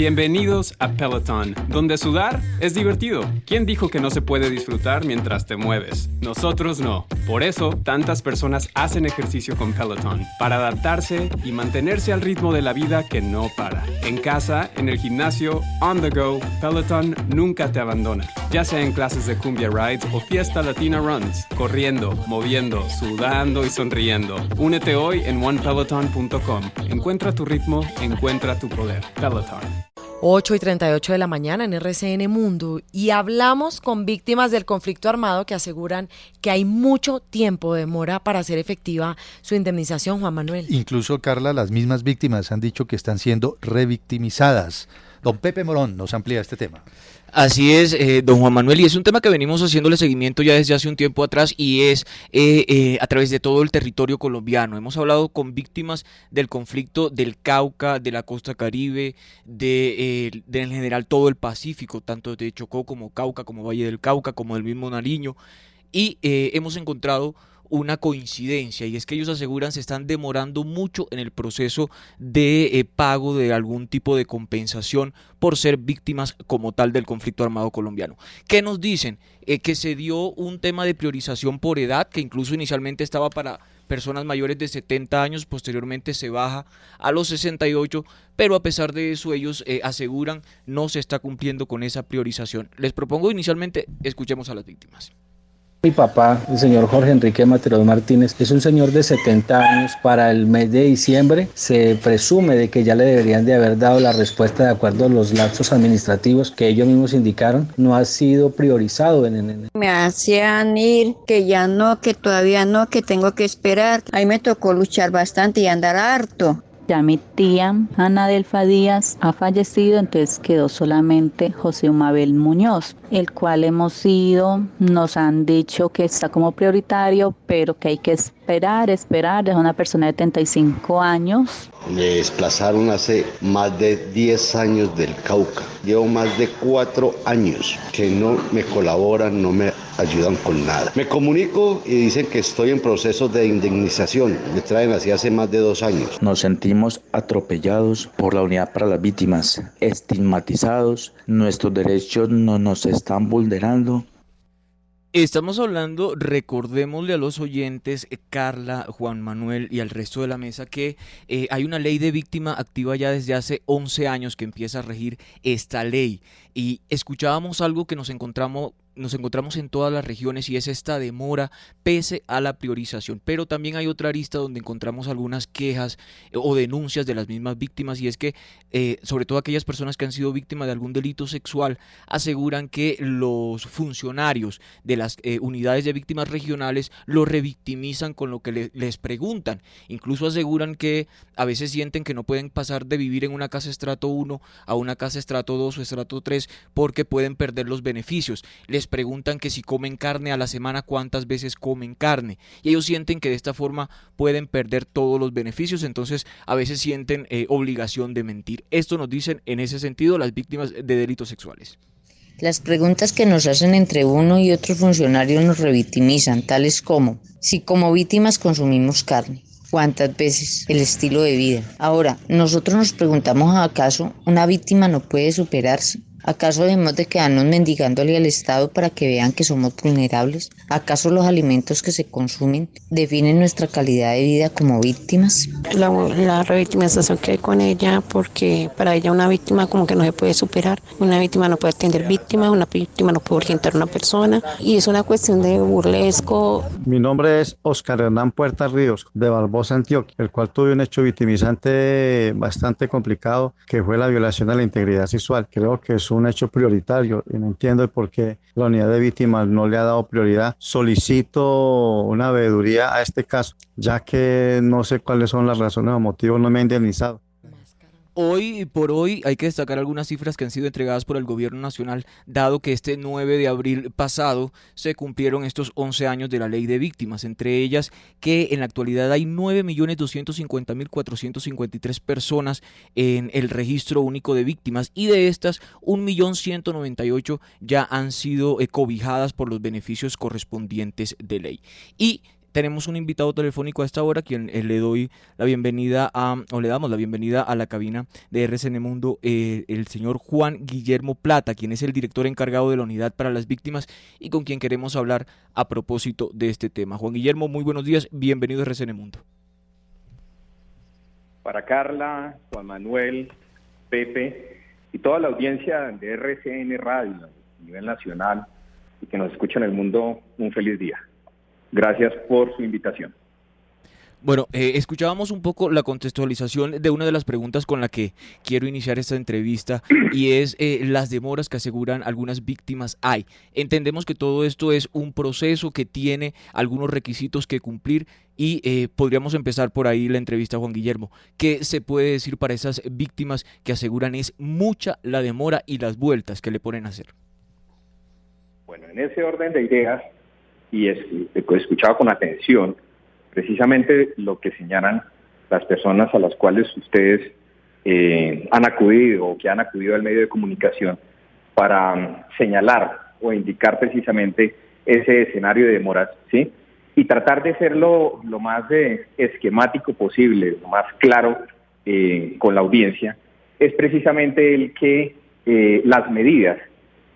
Bienvenidos a Peloton, donde sudar es divertido. ¿Quién dijo que no se puede disfrutar mientras te mueves? Nosotros no. Por eso, tantas personas hacen ejercicio con Peloton, para adaptarse y mantenerse al ritmo de la vida que no para. En casa, en el gimnasio, on the go, Peloton nunca te abandona. Ya sea en clases de cumbia rides o fiesta latina runs, corriendo, moviendo, sudando y sonriendo. Únete hoy en onepeloton.com. Encuentra tu ritmo, encuentra tu poder. Peloton. 8:38 de la mañana en RCN Mundo y hablamos con víctimas del conflicto armado que aseguran que hay mucho tiempo de demora para hacer efectiva su indemnización, Juan Manuel. Incluso, Carla, las mismas víctimas han dicho que están siendo revictimizadas. Don Pepe Morón nos amplía este tema. Así es, don Juan Manuel, y es un tema que venimos haciéndole seguimiento ya desde hace un tiempo atrás y es a través de todo el territorio colombiano. Hemos hablado con víctimas del conflicto del Cauca, de la costa Caribe, de en general todo el Pacífico, tanto de Chocó como Cauca, como Valle del Cauca, como del mismo Nariño, y hemos encontrado una coincidencia, y es que ellos aseguran se están demorando mucho en el proceso de pago de algún tipo de compensación por ser víctimas como tal del conflicto armado colombiano. ¿Qué nos dicen? Que se dio un tema de priorización por edad, que incluso inicialmente estaba para personas mayores de 70 años, posteriormente se baja a los 68, pero a pesar de eso ellos aseguran no se está cumpliendo con esa priorización. Les propongo inicialmente, escuchemos a las víctimas. Mi papá, el señor Jorge Enrique Materos Martínez, es un señor de 70 años. Para el mes de diciembre se presume de que ya le deberían de haber dado la respuesta de acuerdo a los lapsos administrativos que ellos mismos indicaron. No ha sido priorizado. Me hacían ir, que ya no, que todavía no, que tengo que esperar. Ahí me tocó luchar bastante y andar harto. Ya mi tía Ana Delfa Díaz ha fallecido, entonces quedó solamente José Umabel Muñoz, el cual nos han dicho que está como prioritario, pero que hay que esperar, es una persona de 75 años. Me desplazaron hace más de 10 años del Cauca. Llevo más de 4 años que no me colaboran, no me ayudan con nada. Me comunico y dicen que estoy en proceso de indemnización. Me traen así hace más de 2 años. Nos sentimos atropellados por la Unidad para las Víctimas, estigmatizados, nuestros derechos no nos están vulnerando. Estamos hablando, recordémosle a los oyentes, Carla, Juan Manuel y al resto de la mesa, que hay una ley de víctima activa ya desde hace 11 años que empieza a regir esta ley. Y escuchábamos algo que nos encontramos en todas las regiones, y es esta demora pese a la priorización. Pero también hay otra arista donde encontramos algunas quejas o denuncias de las mismas víctimas, y es que sobre todo aquellas personas que han sido víctimas de algún delito sexual aseguran que los funcionarios de las unidades de víctimas regionales los revictimizan con lo que les preguntan. Incluso aseguran que a veces sienten que no pueden pasar de vivir en una casa estrato 1 a una casa estrato 2 o estrato 3 porque pueden perder los beneficios. Les preguntan que si comen carne a la semana, cuántas veces comen carne, y ellos sienten que de esta forma pueden perder todos los beneficios, entonces a veces sienten obligación de mentir. Esto nos dicen en ese sentido las víctimas de delitos sexuales. Las preguntas que nos hacen entre uno y otro funcionario nos revictimizan, tales como: si como víctimas consumimos carne, ¿cuántas veces? El estilo de vida. Ahora, nosotros nos preguntamos, ¿acaso una víctima no puede superarse? ¿Acaso debemos de quedarnos mendigándole al Estado para que vean que somos vulnerables? ¿Acaso los alimentos que se consumen definen nuestra calidad de vida como víctimas? La revictimización que hay con ella, porque para ella una víctima como que no se puede superar. Una víctima no puede atender víctimas, una víctima no puede orientar a una persona, y es una cuestión de burlesco. Mi nombre es Oscar Hernán Puerta Ríos, de Barbosa, Antioquia, el cual tuve un hecho victimizante bastante complicado, que fue la violación a la integridad sexual. Creo que es un hecho prioritario y no entiendo el por qué la unidad de víctimas no le ha dado prioridad. Solicito una veeduría a este caso, ya que no sé cuáles son las razones o motivos, no me ha indemnizado. Hoy por hoy hay que destacar algunas cifras que han sido entregadas por el gobierno nacional, dado que este 9 de abril pasado se cumplieron estos 11 años de la ley de víctimas, entre ellas que en la actualidad hay 9.250.453 personas en el registro único de víctimas, y de estas 1.198.000 ya han sido cobijadas por los beneficios correspondientes de ley. Y tenemos un invitado telefónico a esta hora, quien le doy la bienvenida le damos la bienvenida a la cabina de RCN Mundo, el señor Juan Guillermo Plata, quien es el director encargado de la Unidad para las Víctimas y con quien queremos hablar a propósito de este tema. Juan Guillermo, muy buenos días, bienvenido a RCN Mundo. Para Carla, Juan Manuel, Pepe y toda la audiencia de RCN Radio a nivel nacional y que nos escucha en el mundo, un feliz día. Gracias por su invitación. Bueno, escuchábamos un poco la contextualización de una de las preguntas con la que quiero iniciar esta entrevista y es las demoras que aseguran algunas víctimas hay. Entendemos que todo esto es un proceso que tiene algunos requisitos que cumplir y podríamos empezar por ahí la entrevista, Juan Guillermo. ¿Qué se puede decir para esas víctimas que aseguran es mucha la demora y las vueltas que le ponen a hacer? Bueno, en ese orden de ideas, y escuchado con atención, precisamente lo que señalan las personas a las cuales ustedes han acudido o que han acudido al medio de comunicación para señalar o indicar precisamente ese escenario de demoras, ¿sí? Y tratar de ser lo más esquemático posible, lo más claro con la audiencia, es precisamente el que las medidas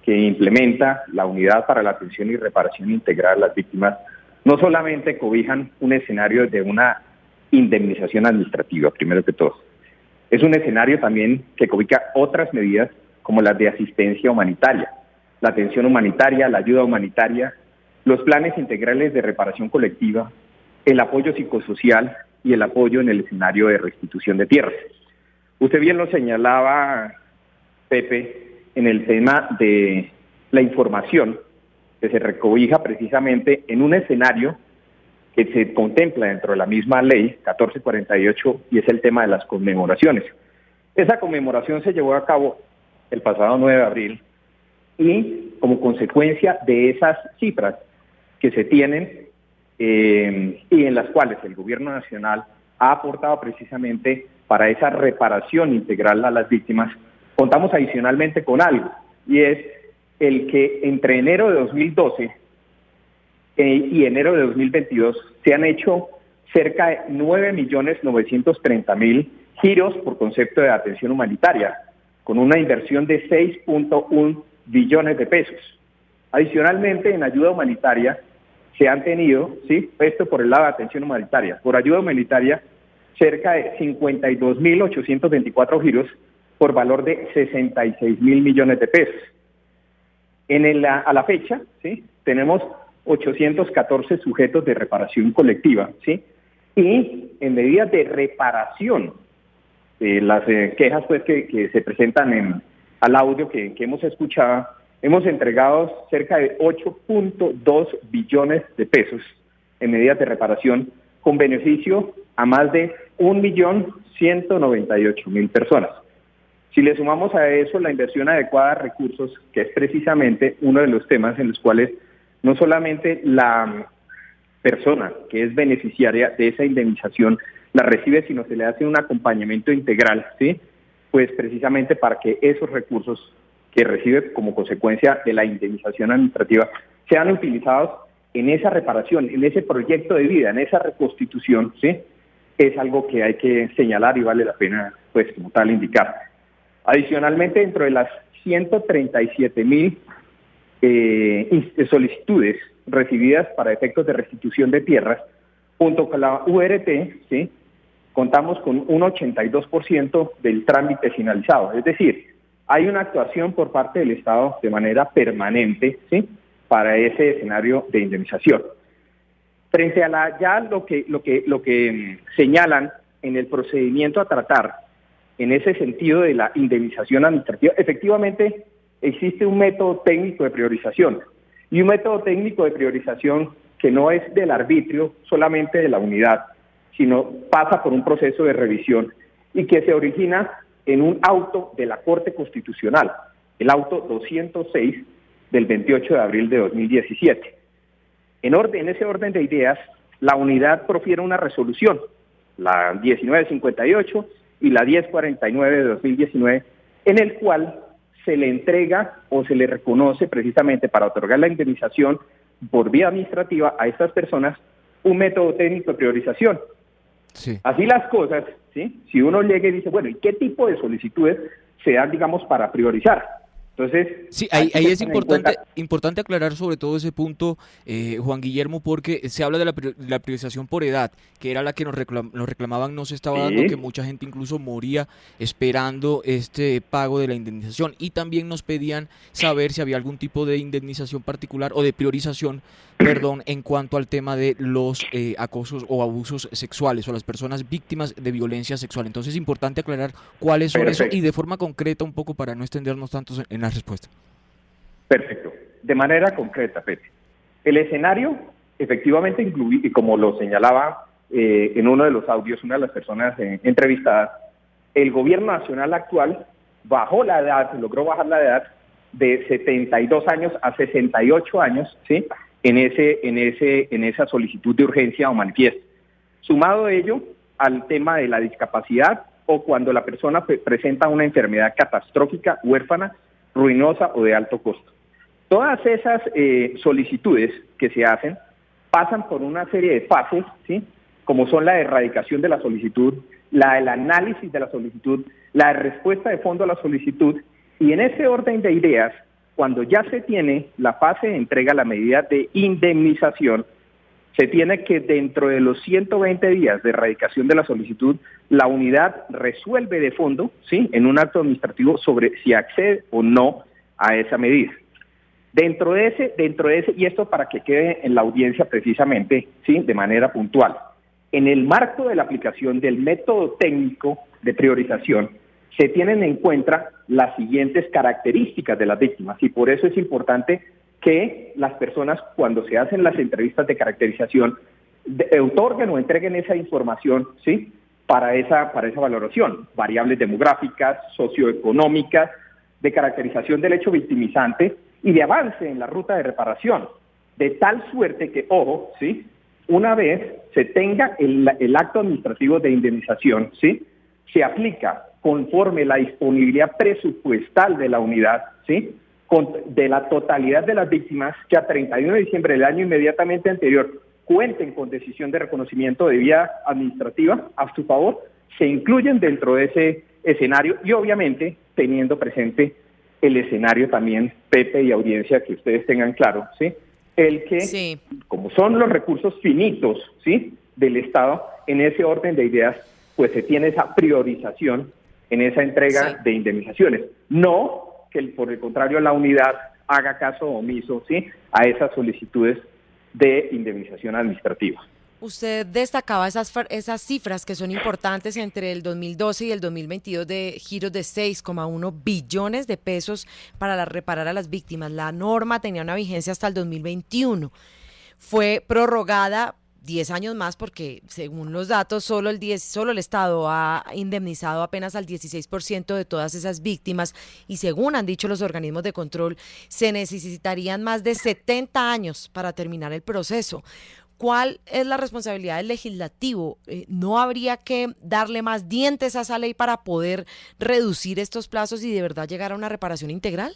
que implementa la Unidad para la Atención y Reparación Integral a las Víctimas no solamente cobijan un escenario de una indemnización administrativa, primero que todo. Es un escenario también que cobija otras medidas como las de asistencia humanitaria, la atención humanitaria, la ayuda humanitaria, los planes integrales de reparación colectiva, el apoyo psicosocial y el apoyo en el escenario de restitución de tierras. Usted bien lo señalaba, Pepe, en el tema de la información que se recobija precisamente en un escenario que se contempla dentro de la misma ley 1448 y es el tema de las conmemoraciones. Esa conmemoración se llevó a cabo el pasado 9 de abril y como consecuencia de esas cifras que se tienen y en las cuales el gobierno nacional ha aportado precisamente para esa reparación integral a las víctimas, contamos adicionalmente con algo y es el que entre enero de 2012 y enero de 2022 se han hecho cerca de 9.930.000 giros por concepto de atención humanitaria, con una inversión de 6.1 billones de pesos. Adicionalmente, en ayuda humanitaria se han tenido, ¿sí? Esto por el lado de atención humanitaria, por ayuda humanitaria, cerca de 52.824 giros por valor de 66.000 millones de pesos. A la fecha, ¿sí? Tenemos 814 sujetos de reparación colectiva, ¿sí? Y en medidas de reparación, las quejas pues que se presentan al audio que hemos escuchado, hemos entregado cerca de 8.2 billones de pesos en medidas de reparación con beneficio a más de 1.198.000 personas. Si le sumamos a eso la inversión adecuada de recursos, que es precisamente uno de los temas en los cuales no solamente la persona que es beneficiaria de esa indemnización la recibe, sino se le hace un acompañamiento integral, ¿sí? Pues precisamente para que esos recursos que recibe como consecuencia de la indemnización administrativa sean utilizados en esa reparación, en ese proyecto de vida, en esa reconstitución, ¿sí? Es algo que hay que señalar y vale la pena, pues, como tal, indicar. Adicionalmente, dentro de las 137.000 solicitudes recibidas para efectos de restitución de tierras, junto con la URT, ¿sí? Contamos con un 82% del trámite finalizado. Es decir, hay una actuación por parte del Estado de manera permanente, ¿sí? Para ese escenario de indemnización. Frente a lo que señalan en el procedimiento a tratar, en ese sentido de la indemnización administrativa, efectivamente existe un método técnico de priorización, y un método técnico de priorización que no es del arbitrio solamente de la unidad, sino pasa por un proceso de revisión y que se origina en un auto de la Corte Constitucional, el auto 206 del 28 de abril de 2017. En ese orden de ideas, la unidad profiere una resolución, la 1958 y la 1049 de 2019, en el cual se le entrega o se le reconoce precisamente para otorgar la indemnización por vía administrativa a estas personas un método técnico de priorización. Sí. Así las cosas, ¿sí? Si uno llega y dice, bueno, ¿y qué tipo de solicitudes se dan, digamos, para priorizar? Entonces, sí, ahí es importante aclarar sobre todo ese punto, Juan Guillermo, porque se habla de la priorización por edad, que era la que nos reclamaban, no se estaba dando, que mucha gente incluso moría esperando este pago de la indemnización, y también nos pedían saber si había algún tipo de indemnización particular o de priorización, perdón, en cuanto al tema de los acosos o abusos sexuales o las personas víctimas de violencia sexual. Entonces es importante aclarar cuáles son eso y de forma concreta un poco para no extendernos tanto en la respuesta. Perfecto. De manera concreta, Pepe. El escenario, efectivamente, incluye, como lo señalaba en uno de los audios, una de las personas entrevistadas, el gobierno nacional actual bajó la edad, logró bajar la edad de 72 años a 68 años, ¿sí? En esa solicitud de urgencia o manifiesto. Sumado ello al tema de la discapacidad o cuando la persona presenta una enfermedad catastrófica, huérfana, ruinosa o de alto costo. Todas esas solicitudes que se hacen pasan por una serie de fases, ¿sí? Como son la erradicación de la solicitud, el análisis de la solicitud, la respuesta de fondo a la solicitud, y en ese orden de ideas, cuando ya se tiene la fase de entrega, la medida de indemnización, se tiene que dentro de los 120 días de erradicación de la solicitud, la unidad resuelve de fondo, ¿sí? En un acto administrativo sobre si accede o no a esa medida. Dentro de ese, y esto para que quede en la audiencia precisamente, ¿sí? De manera puntual, en el marco de la aplicación del método técnico de priorización, se tienen en cuenta las siguientes características de las víctimas, y por eso es importante que las personas, cuando se hacen las entrevistas de caracterización, otorguen o entreguen esa información, ¿sí? Para esa valoración, variables demográficas, socioeconómicas, de caracterización del hecho victimizante y de avance en la ruta de reparación, de tal suerte que, ojo, ¿sí? Una vez se tenga el acto administrativo de indemnización, ¿sí? Se aplica conforme la disponibilidad presupuestal de la unidad, ¿sí? De la totalidad de las víctimas que a 31 de diciembre del año inmediatamente anterior cuenten con decisión de reconocimiento de vía administrativa a su favor, se incluyen dentro de ese escenario y obviamente teniendo presente el escenario también, Pepe y audiencia, que ustedes tengan claro, ¿sí? El que, como son los recursos finitos, ¿sí? Del Estado, en ese orden de ideas, pues se tiene esa priorización en esa entrega de indemnizaciones. No que por el contrario la unidad haga caso omiso, ¿sí? A esas solicitudes de indemnización administrativa. Usted destacaba esas cifras que son importantes entre el 2012 y el 2022 de giros de 6,1 billones de pesos para reparar a las víctimas. La norma tenía una vigencia hasta el 2021. Fue prorrogada 10 años más porque, según los datos, solo el Estado ha indemnizado apenas al 16% de todas esas víctimas y, según han dicho los organismos de control, se necesitarían más de 70 años para terminar el proceso. ¿Cuál es la responsabilidad del legislativo? ¿No habría que darle más dientes a esa ley para poder reducir estos plazos y de verdad llegar a una reparación integral?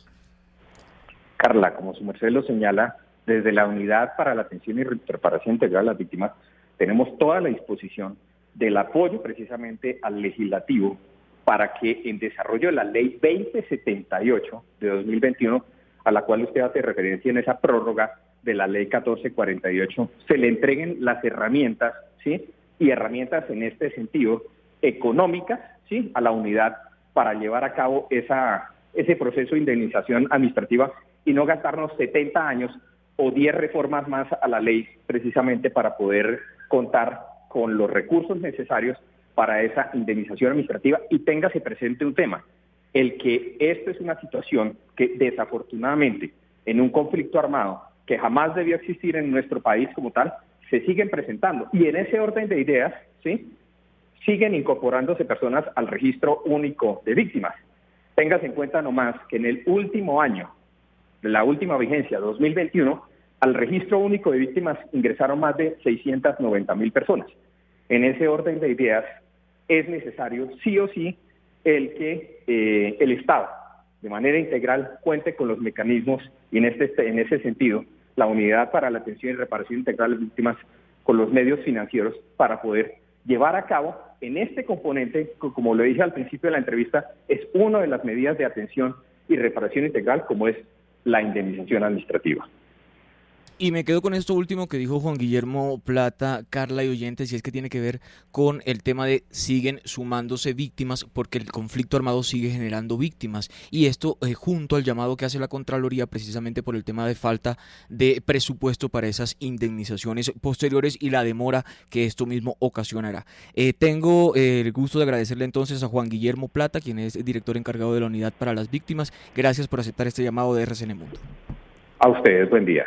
Carla, como su merced lo señala, desde la Unidad para la Atención y Reparación Integral a las Víctimas, tenemos toda la disposición del apoyo precisamente al legislativo para que en desarrollo de la Ley 2078 de 2021, a la cual usted hace referencia en esa prórroga de la Ley 1448, se le entreguen las herramientas, ¿sí? Y herramientas en este sentido económicas, ¿sí? A la unidad para llevar a cabo ese proceso de indemnización administrativa y no gastarnos 70 años o 10 reformas más a la ley precisamente para poder contar con los recursos necesarios para esa indemnización administrativa. Y téngase presente un tema, el que esto es una situación que desafortunadamente en un conflicto armado que jamás debió existir en nuestro país como tal, se siguen presentando. Y en ese orden de ideas, ¿sí? Siguen incorporándose personas al registro único de víctimas. Téngase en cuenta nomás que en el último año, de la última vigencia, 2021, al registro único de víctimas ingresaron más de 690,000 personas. En ese orden de ideas, es necesario sí o sí el que el Estado, de manera integral, cuente con los mecanismos y en ese sentido, la Unidad para la Atención y Reparación Integral de las Víctimas con los medios financieros para poder llevar a cabo en este componente, como lo dije al principio de la entrevista, es una de las medidas de atención y reparación integral, como es la indemnización administrativa. Y me quedo con esto último que dijo Juan Guillermo Plata, Carla y oyentes, y es que tiene que ver con el tema de siguen sumándose víctimas porque el conflicto armado sigue generando víctimas. Y esto junto al llamado que hace la Contraloría precisamente por el tema de falta de presupuesto para esas indemnizaciones posteriores y la demora que esto mismo ocasionará. Tengo el gusto de agradecerle entonces a Juan Guillermo Plata, quien es director encargado de la Unidad para las Víctimas. Gracias por aceptar este llamado de RCN Mundo. A ustedes, buen día.